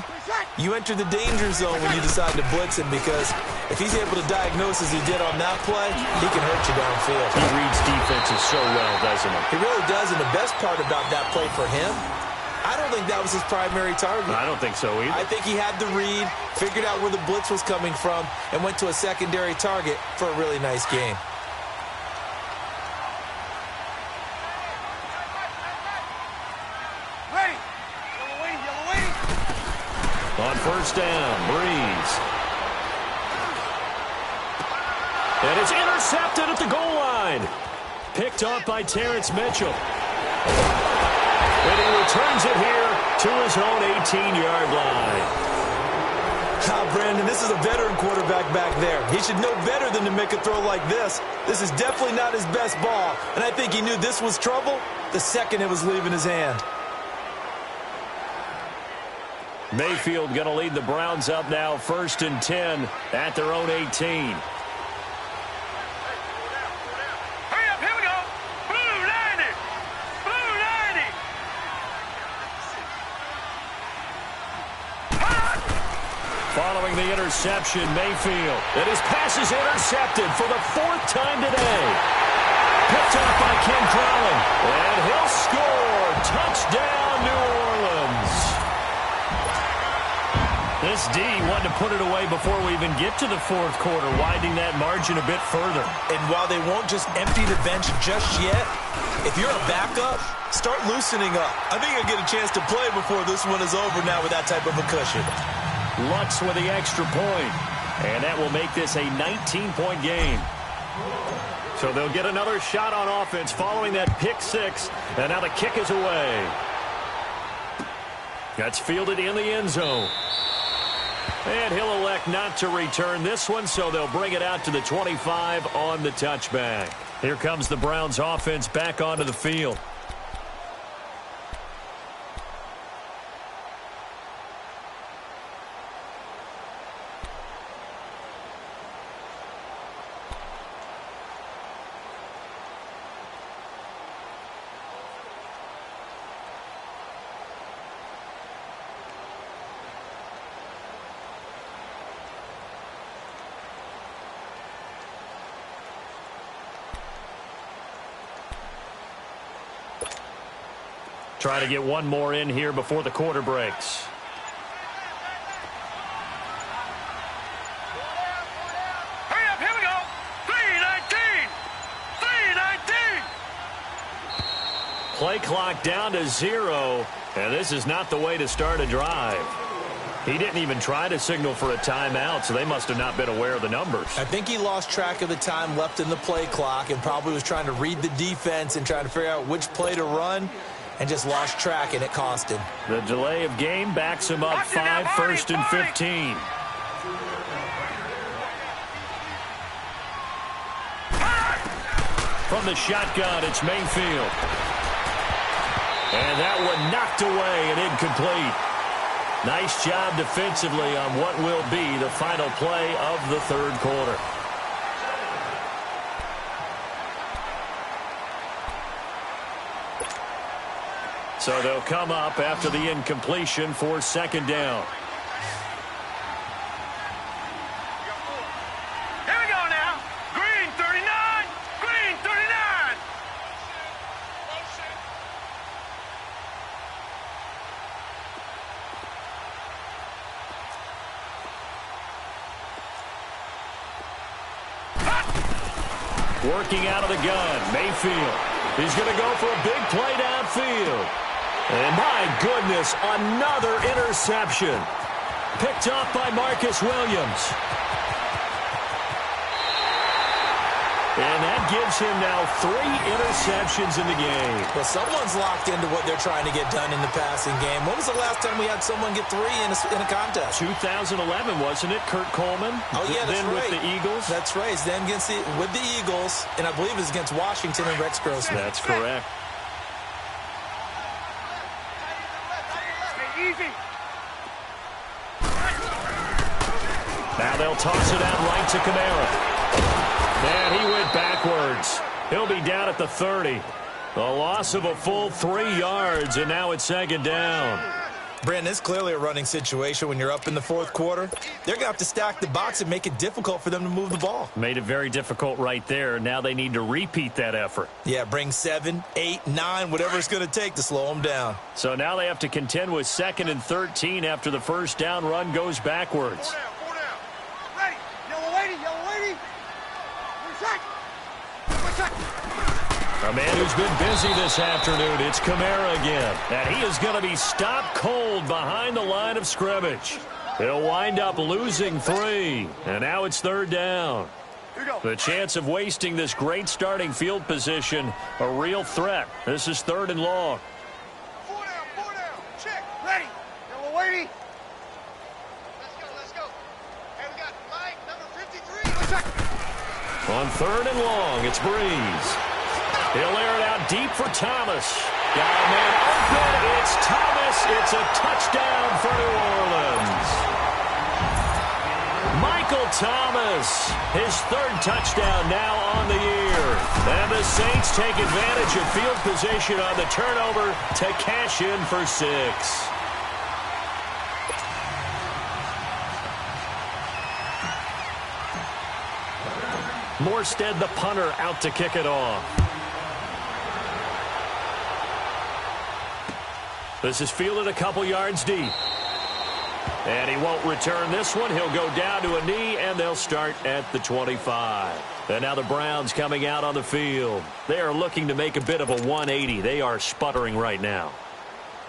you enter the danger zone when you decide to blitz him, because if he's able to diagnose as he did on that play, he can hurt you downfield. He reads defenses so well, doesn't he? He really does, and the best part about that play for him, I don't think that was his primary target. I don't think so either. I think he had the read, figured out where the blitz was coming from, and went to a secondary target for a really nice game. On first down, Breeze. And it's intercepted at the goal line. Picked off by Terrence Mitchell. And he returns it here to his own 18-yard line. Brandon, this is a veteran quarterback back there. He should know better than to make a throw like this. This is definitely not his best ball, and I think he knew this was trouble the second it was leaving his hand. Mayfield going to lead the Browns up now, 1st and 10 at their own 18. Hurry up, here we go. Blue 90. Blue 90. Following the interception, Mayfield. And his pass is intercepted for the 4th time today. Picked up by Ken Crowley. And he'll score. Touchdown, New Orleans. This This D wanted to put it away before we even get to the fourth quarter, widening that margin a bit further. And while they won't just empty the bench just yet, if you're a backup, start loosening up. I think you'll get a chance to play before this one is over now with that type of a cushion. Lutz with the extra point. And that will make this a 19-point game. So they'll get another shot on offense following that pick six. And now the kick is away. That's fielded in the end zone. And he'll elect not to return this one, so they'll bring it out to the 25 on the touchback. Here comes the Browns offense back onto the field. Try to get one more in here before the quarter breaks. Hurry up, here we go. 3:19. 3:19. Play clock down to 0, and this is not the way to start a drive. He didn't even try to signal for a timeout, so they must have not been aware of the numbers. I think he lost track of the time left in the play clock and probably was trying to read the defense and trying to figure out which play to run, and just lost track, and it cost him. The delay of game backs him up 5, 1st and 15. From the shotgun, it's Mayfield. And that one knocked away and incomplete. Nice job defensively on what will be the final play of the third quarter. So they'll come up after the incompletion for second down. Here we go now. Green 39. Green 39. Working out of the gun, Mayfield. He's going to go for a big play downfield. And my goodness, another interception. Picked off by Marcus Williams. And that gives him now 3 interceptions in the game. Well, someone's locked into what they're trying to get done in the passing game. When was the last time we had someone get 3 in a contest? 2011, wasn't it? Kurt Coleman? Oh, yeah, that's then right. with the Eagles? That's right. It's then with the Eagles, and I believe it's against Washington and Rex Grossman. That's correct. Easy. Now they'll toss it out right to Kamara. And he went backwards. He'll be down at the 30. The loss of a full 3 yards, and now it's second down. Brandon, it's clearly a running situation when you're up in the fourth quarter. They're going to have to stack the box and make it difficult for them to move the ball. Made it very difficult right there. Now they need to repeat that effort. Yeah, bring 7, 8, 9, whatever it's going to take to slow them down. So now they have to contend with 2nd and 13 after the first down run goes backwards. 4 down. Ready. Yellow lady. Yellow lady. 1 sec. 1 sec. A man who's been busy this afternoon, it's Kamara again. And he is going to be stopped cold behind the line of scrimmage. He'll wind up losing 3. And now it's 3rd down. Here we go. The chance of wasting this great starting field position, a real threat. This is 3rd and long. 4 down. 4 down. Check. Ready. Yellow lady. Let's go. Hey, we got Mike, number 53. 1 sec. On 3rd and long, it's Breeze. He'll air it out deep for Thomas. Got a man open. It's Thomas. It's a touchdown for New Orleans. Michael Thomas, his 3rd touchdown now on the year. And the Saints take advantage of field position on the turnover to cash in for 6. Morstead, the punter, out to kick it off. This is fielded a couple yards deep. And he won't return this one. He'll go down to a knee, and they'll start at the 25. And now the Browns coming out on the field. They are looking to make a bit of a 180. They are sputtering right now.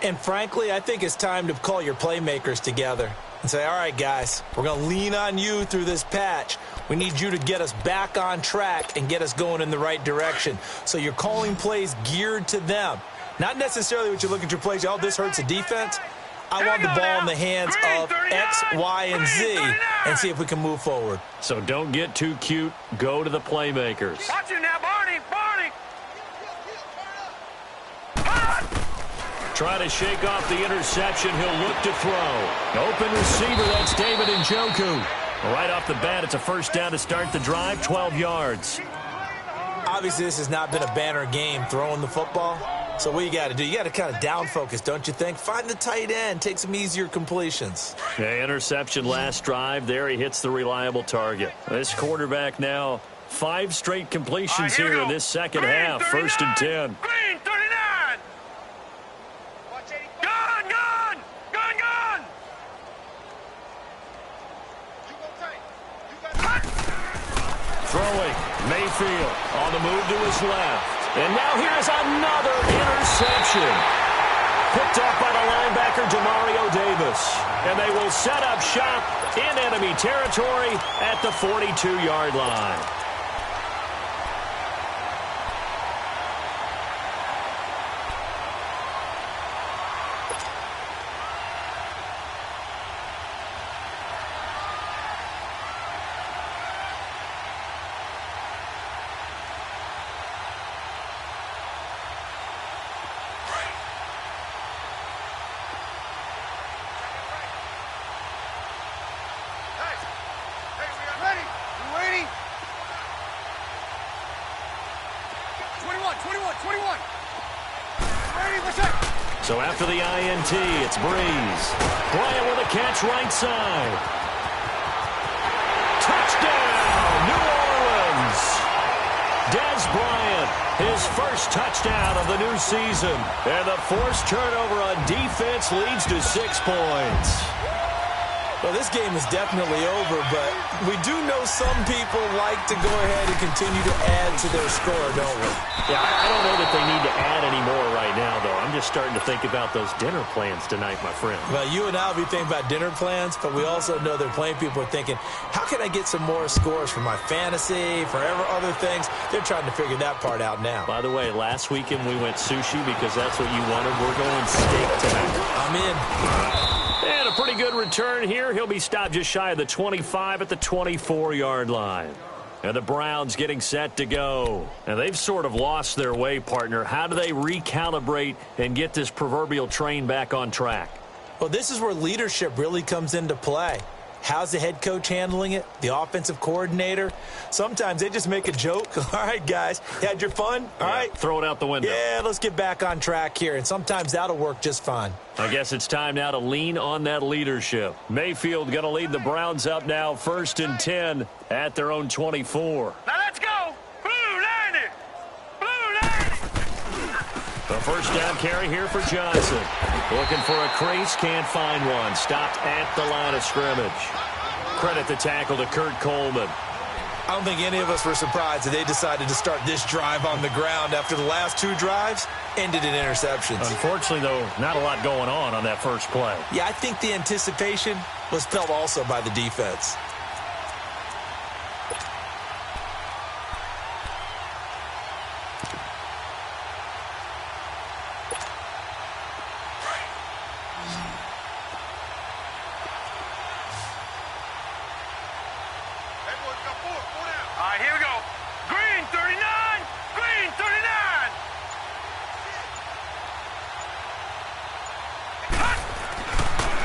And frankly, I think it's time to call your playmakers together and say, all right, guys, we're going to lean on you through this patch. We need you to get us back on track and get us going in the right direction. So you're calling plays geared to them. Not necessarily what you look at your plays, oh, this hurts the defense. I want the ball in the hands of X, Y, and Z and see if we can move forward. So don't get too cute. Go to the playmakers. Watch it now, Barney. Barney. Try to shake off the interception. He'll look to throw. Open receiver, that's David Njoku. Right off the bat, it's a first down to start the drive, 12 yards. Obviously, this has not been a banner game throwing the football. So what you got to do, you got to kind of down focus, don't you think? Find the tight end, take some easier completions. Yeah, interception last drive. There he hits the reliable target. This quarterback now 5 straight completions here in this second half. 1st and 10. Green 39. Gun, gun, gun, gun. Throwing, Mayfield on the move to his left. And now here's another interception. Picked up by the linebacker, Demario Davis. And they will set up shop in enemy territory at the 42-yard line. So after the INT, it's Breeze. Bryant with a catch right side. Touchdown, New Orleans. Dez Bryant, his first touchdown of the new season. And the forced turnover on defense leads to 6 points. Well, this game is definitely over, but we do know some people like to go ahead and continue to add to their score, don't we? Yeah, I don't know that they need to add any more right now, though. I'm just starting to think about those dinner plans tonight, my friend. Well, you and I will be thinking about dinner plans, but we also know that plenty of people are thinking, how can I get some more scores for my fantasy, for other things? They're trying to figure that part out now. By the way, last weekend we went sushi because that's what you wanted. We're going steak tonight. I'm in. And a pretty good return here. He'll be stopped just shy of the 25 at the 24-yard line. And the Browns getting set to go. And they've sort of lost their way, partner. How do they recalibrate and get this proverbial train back on track? Well, this is where leadership really comes into play. How's the head coach handling it? The offensive coordinator? Sometimes they just make a joke. All right, guys, you had your fun? All right. Throw it out the window. Yeah, let's get back on track here. And sometimes that'll work just fine. I guess it's time now to lean on that leadership. Mayfield going to lead the Browns up now 1st and 10 at their own 24. Now let's go. Blue 90. Blue 90. The first down carry here for Johnson. Looking for a crease, can't find one. Stopped at the line of scrimmage. Credit the tackle to Kurt Coleman. I don't think any of us were surprised that they decided to start this drive on the ground after the last 2 drives ended in interceptions. Unfortunately, though, not a lot going on that first play. Yeah, I think the anticipation was felt also by the defense.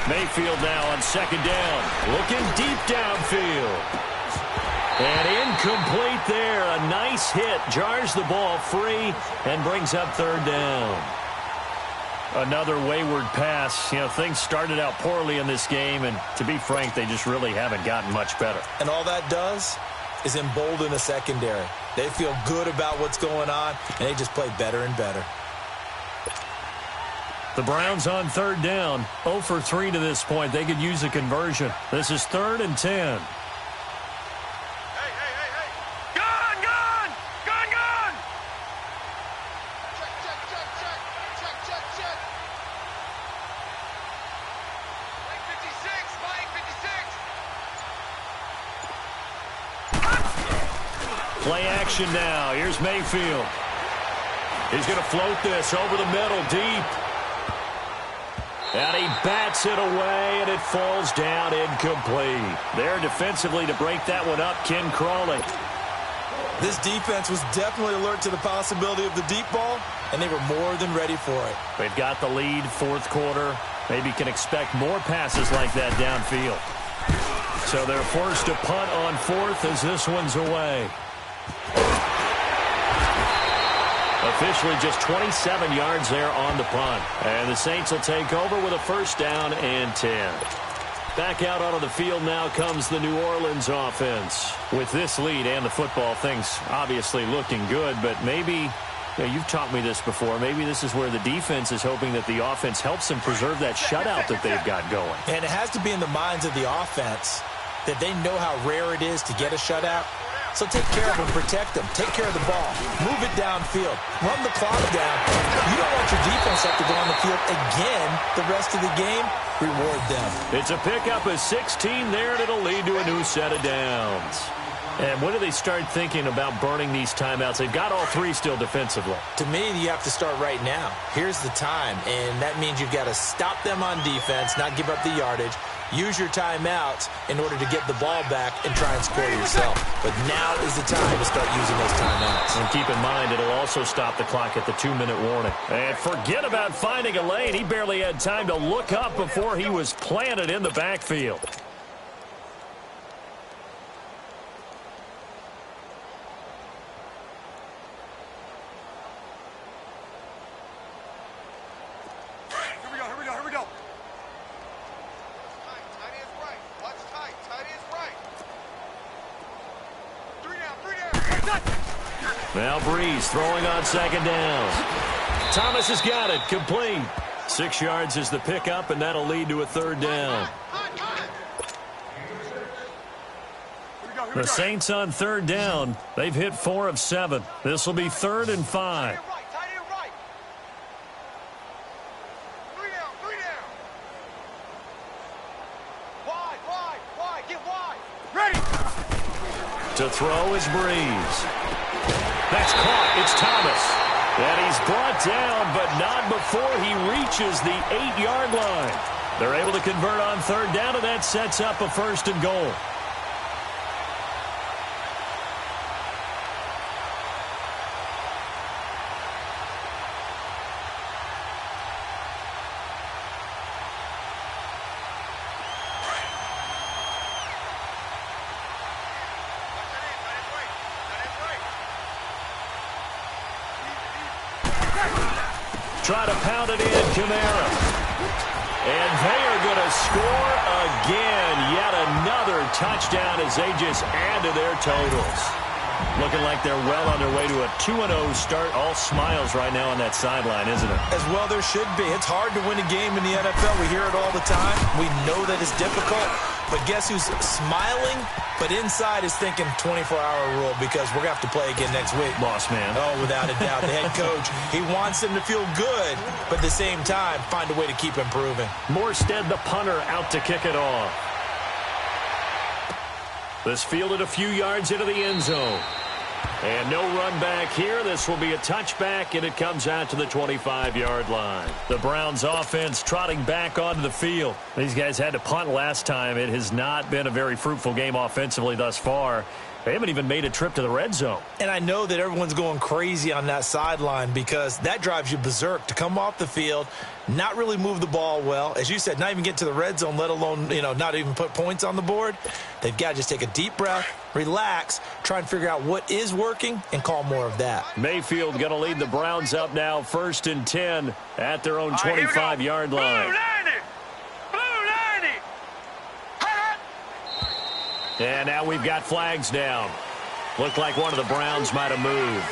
Mayfield now on 2nd down. Looking deep downfield. And incomplete there. A nice hit. Jars the ball free and brings up 3rd down. Another wayward pass. You know, things started out poorly in this game, and to be frank, they just really haven't gotten much better. And all that does is embolden the secondary. They feel good about what's going on, and they just play better and better. The Browns on third down, 0 for 3 to this point. They could use a conversion. This is 3rd and 10. Play action now. Here's Mayfield. He's going to float this over the middle deep. And he bats it away, and it falls down incomplete. There defensively to break that one up, Ken Crawley. This defense was definitely alert to the possibility of the deep ball, and they were more than ready for it. They've got the lead, 4th quarter. Maybe can expect more passes like that downfield. So they're forced to punt on 4th as this one's away. Officially just 27 yards there on the punt. And the Saints will take over with a 1st down and 10. Back out onto the field now comes the New Orleans offense. With this lead and the football, things obviously looking good, but maybe, you've taught me this before, maybe this is where the defense is hoping that the offense helps them preserve that shutout that they've got going. And it has to be in the minds of the offense that they know how rare it is to get a shutout. So take care of them, protect them, take care of the ball, move it downfield, run the clock down. You don't want your defense to have to go on the field again the rest of the game. Reward them. It's a pickup of 16 there, and it'll lead to a new set of downs. And when do they start thinking about burning these timeouts? They've got all 3 still defensively. To me, you have to start right now. Here's the time, and that means you've got to stop them on defense, not give up the yardage. Use your timeouts in order to get the ball back and try and score yourself. But now is the time to start using those timeouts. And keep in mind, it'll also stop the clock at the 2-minute warning. And forget about finding a lane. He barely had time to look up before he was planted in the backfield. Now Breeze throwing on 2nd down. Thomas has got it. Complete. 6 yards is the pickup, and that'll lead to a 3rd down. The Saints on 3rd down. They've hit 4 of 7. This will be 3rd and 5. To throw is Breeze. That's caught. It's Thomas. And he's brought down, but not before he reaches the 8-yard line. They're able to convert on 3rd down, and that sets up a 1st and goal. Try to pound it in, Kamara. And they are going to score again. Yet another touchdown as they just add to their totals. Looking like they're well on their way to a 2-0 start. All smiles right now on that sideline, isn't it? As well there should be. It's hard to win a game in the NFL. We hear it all the time. We know that it's difficult. But guess who's smiling? But inside is thinking 24-hour rule because we're going to have to play again next week. Boss man. Oh, without a doubt. The head coach, he wants them to feel good, but at the same time, find a way to keep improving. Morstead, the punter, out to kick it off. This fielded a few yards into the end zone. And no run back here. This will be a touchback, and it comes out to the 25-yard line. The Browns offense trotting back onto the field. These guys had to punt last time. It has not been a very fruitful game offensively thus far. They haven't even made a trip to the red zone. And I know that everyone's going crazy on that sideline because that drives you berserk to come off the field, not really move the ball well. As you said, not even get to the red zone, let alone, not even put points on the board. They've got to just take a deep breath, relax, try and figure out what is working, and call more of that. Mayfield going to lead the Browns up now, 1st and 10 at their own 25-yard line. And now we've got flags down. Looked like one of the Browns might have moved.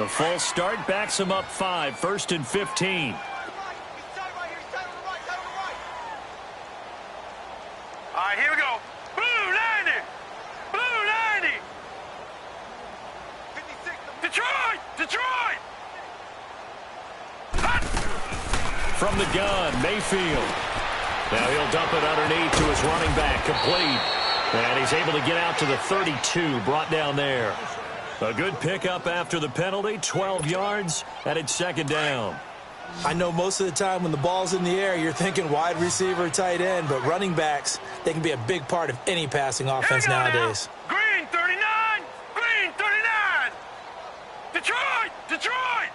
A false start backs him up 5, 1st and 15. All right, here we go. Blue 90! Blue 90! 56. Detroit! Detroit! Hot! From the gun, Mayfield. Now he'll dump it underneath to his running back, complete. And he's able to get out to the 32, brought down there. A good pickup after the penalty, 12 yards, and it's 2nd down. I know most of the time when the ball's in the air, you're thinking wide receiver, tight end, but running backs, they can be a big part of any passing offense nowadays. Now. Green 39! Green 39! Detroit! Detroit!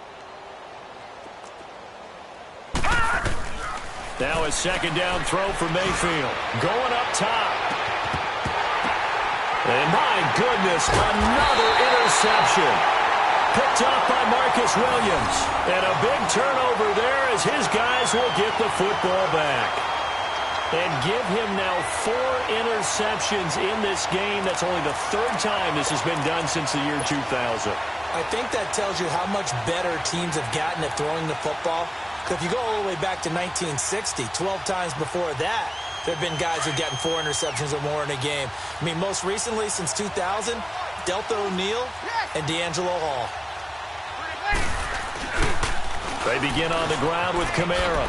Now a 2nd down throw for Mayfield. Going up top. And my goodness, another interception. Picked off by Marcus Williams. And a big turnover there as his guys will get the football back. And give him now 4 interceptions in this game. That's only the 3rd time this has been done since the year 2000. I think that tells you how much better teams have gotten at throwing the football. If you go all the way back to 1960, 12 times before that, there have been guys who've gotten 4 interceptions or more in a game. I mean, most recently, since 2000, Delta O'Neal and D'Angelo Hall. They begin on the ground with Kamara.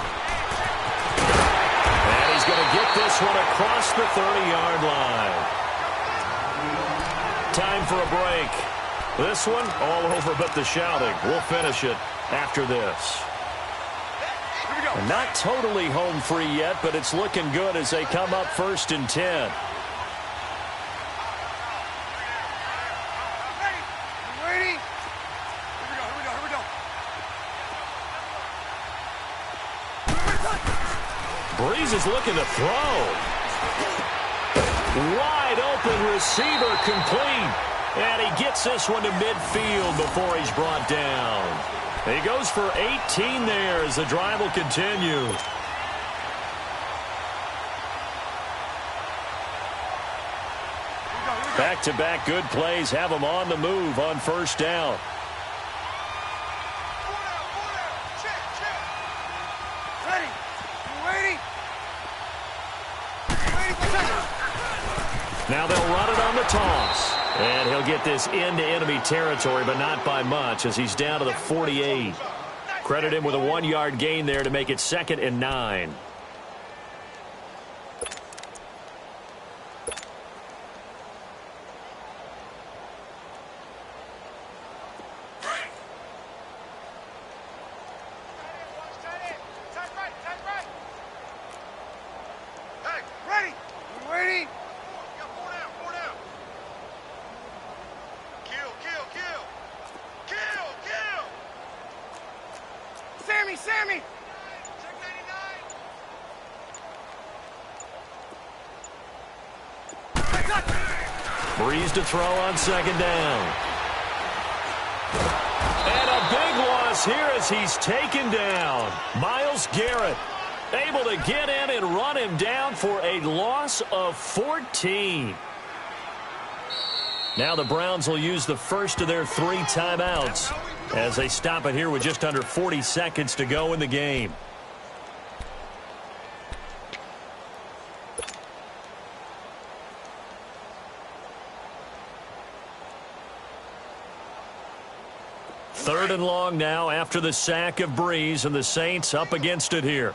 And he's going to get this one across the 30-yard line. Time for a break. This one, all over but the shouting. We'll finish it after this. Not totally home free yet, but it's looking good as they come up 1st and 10. Ready? Here we go. Breeze is looking to throw. Wide open receiver, complete. And he gets this one to midfield before he's brought down. He goes for 18 there as the drive will continue. Back-to-back good plays have him on the move on 1st down. Now they'll run it on the toss. And he'll get this into enemy territory, but not by much as he's down to the 48. Credit him with a 1-yard gain there to make it 2nd and 9. Sammy! Breeze to throw on 2nd down. And a big loss here as he's taken down. Myles Garrett able to get in and run him down for a loss of 14. Now the Browns will use the first of their 3 timeouts as they stop it here with just under 40 seconds to go in the game. Third and long now after the sack of Breeze, and the Saints up against it here.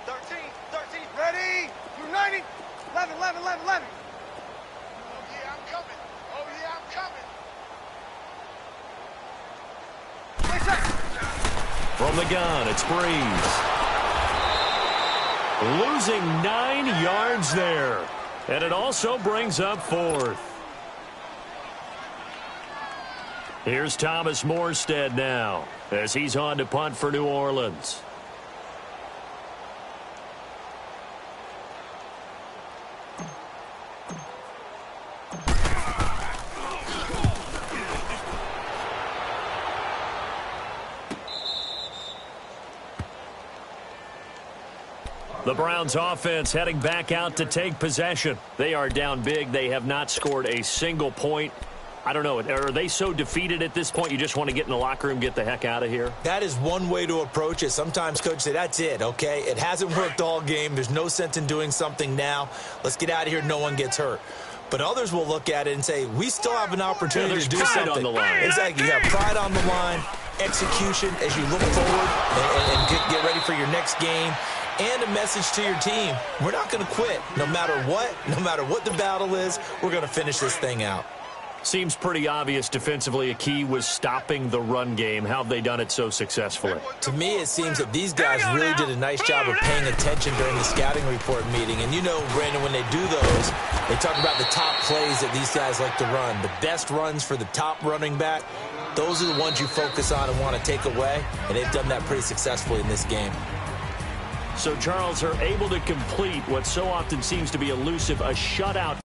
13, ready, 90, 11. Oh, yeah, I'm coming. From the gun, it's Breeze. Losing 9 yards there. And it also brings up 4th. Here's Thomas Morstead now as he's on to punt for New Orleans. The Browns offense heading back out to take possession. They are down big. They have not scored a single point I don't know. Are they so defeated at this point you just want to get in the locker room, get the heck out of here? That is one way to approach it. Sometimes coaches say, that's it, okay? It hasn't worked all game. There's no sense in doing something now. Let's get out of here. No one gets hurt. But others will look at it and say, we still have an opportunity to do something. On the line. Exactly. You have pride on the line, execution as you look forward and get ready for your next game, and a message to your team. We're not going to quit. No matter what the battle is, we're going to finish this thing out. Seems pretty obvious defensively a key was stopping the run game. How have they done it so successfully? To me, it seems that these guys really did a nice job of paying attention during the scouting report meeting. And you know, Brandon, when they do those, they talk about the top plays that these guys like to run. The best runs for the top running back, those are the ones you focus on and want to take away. And they've done that pretty successfully in this game. So, Charles, are able to complete what so often seems to be elusive, a shutout.